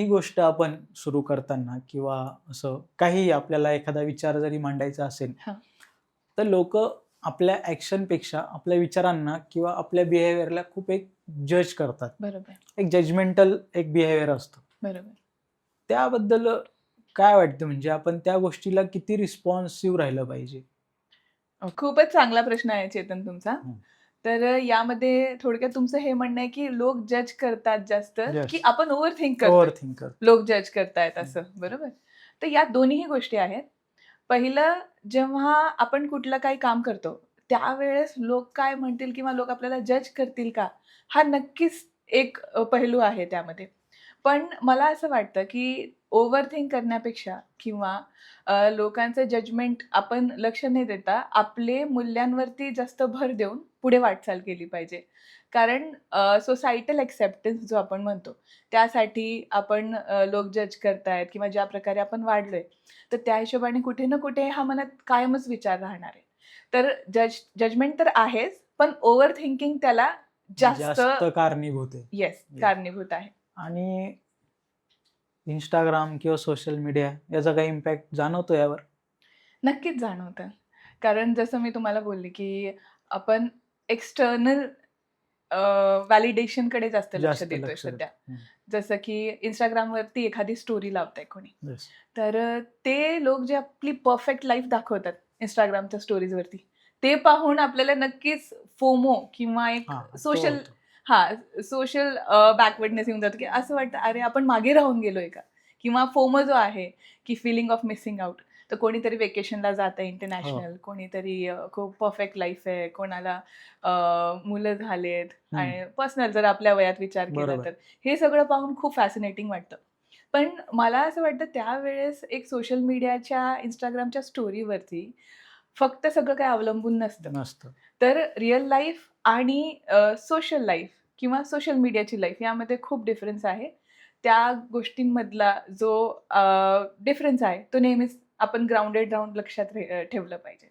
ही गोष्ट आपण सुरू करताना किंवा असं काही आपल्याला एखादा विचार जरी मांडायचा असेल, हां. तर लोकं आपल्या ॲक्शनपेक्षा आपल्या विचारांना किंवा आपल्या बिहेवियरला खूप एक जज करतात. बरोबर, एक जजमेंटल एक बिहेवियर असतं. बरोबर. त्याबद्दल काय वाटतं म्हणजे आपण त्या गोष्टीला किती रिस्पॉन्सिव्ह राहिलं पाहिजे? खूपच चांगला प्रश्न आहे चेतन तुमचा. हं. तर यामध्ये थोडक्यात तुमचं हे म्हणणं आहे, की लोक जज करतात जास्त, येस. की आपण ओव्हर थिंक करतोय. ओव्हर थिंक करतो. लोक जज करतायत हं. असं, बरोबर? तर या दोन्हीही गोष्टी आहेत. पहिलं जेव्हा आपण कुठलं काही काम करतो, त्यावेळेस लोक काय म्हणतील किंवा लोक आपल्याला जज करतील का? हा नक्कीच एक पैलू आहे त्यामध्ये. पण मला असं वाटतं, की ओव्हर थिंक करण्यापेक्षा किंवा लोकांचं जजमेंट आपण लक्ष न देता आपले मूल्यांवरती जास्त भर देऊन पुढे वाटचाल केली पाहिजे. कारण सोसायटल एक्सेप्टन्स जो आपण म्हणतो, त्यासाठी आपण लोक जज करतायत किंवा ज्या प्रकारे आपण वाढलोय, तर त्या हिशोबाने कुठे ना कुठे हा मनात कायमच विचार राहणार आहे. तर जजमेंट तर आहेच, पण ओव्हर थिंकिंग त्याला जास्त जास्त कारणीभूत आहे. Yes, yes. कारणीभूत आहे. आणि Instagram किंवा सोशल मीडिया याचा काही इम्पॅक्ट जाणवतो यावर? नक्कीच जाणवतं. कारण जसं मी तुम्हाला बोलले, की आपण एक्सटर्नल व्हॅलिडेशनकडे जास्त लक्ष जास्त देतोय लक्ष सध्या. देतो. हं. जसं की Instagramवरती एखादी स्टोरी लावतंय कोणी. येस. तर ते लोक जे आपली परफेक्ट लाईफ दाखवतात Instagramच्या स्टोरीजवरती, ते पाहून आपल्याला नक्कीच फोमो किंवा एक हां, तो सोशल होतो. सोशल बॅकवर्डनेस येऊन जातो, की असं वाटतं, "अरे, आपण मागे राहून गेलोय का?" किंवा फोमो जो आहे, की फीलिंग ऑफ मिसिंग आउट. तर कोणीतरी व्हेकेशनला जातंय हो. इंटरनॅशनल, कोणीतरी खूप परफेक्ट लाईफ आहे, कोणाला मुलं झालेत हं. आणि पर्सनल जर आपल्या वयात विचार केला बरोबर. तर. हे सगळं पाहून खूप फॅसिनेटिंग वाटतं. पण मला असं वाटतं त्यावेळेस एक सोशल मीडियाच्या Instagramच्या स्टोरीवरती फक्त सगळं काही अवलंबून नसतं. नसतं. तर रिअल लाईफ आणि सोशल लाईफ किंवा सोशल मीडियाची लाईफ यामध्ये खूप डिफरन्स आहे. त्या गोष्टींमधला जो डिफरन्स आहे तो नेहमीच आपण ग्राउंडेड राहून लक्षात ठेवलं पाहिजे.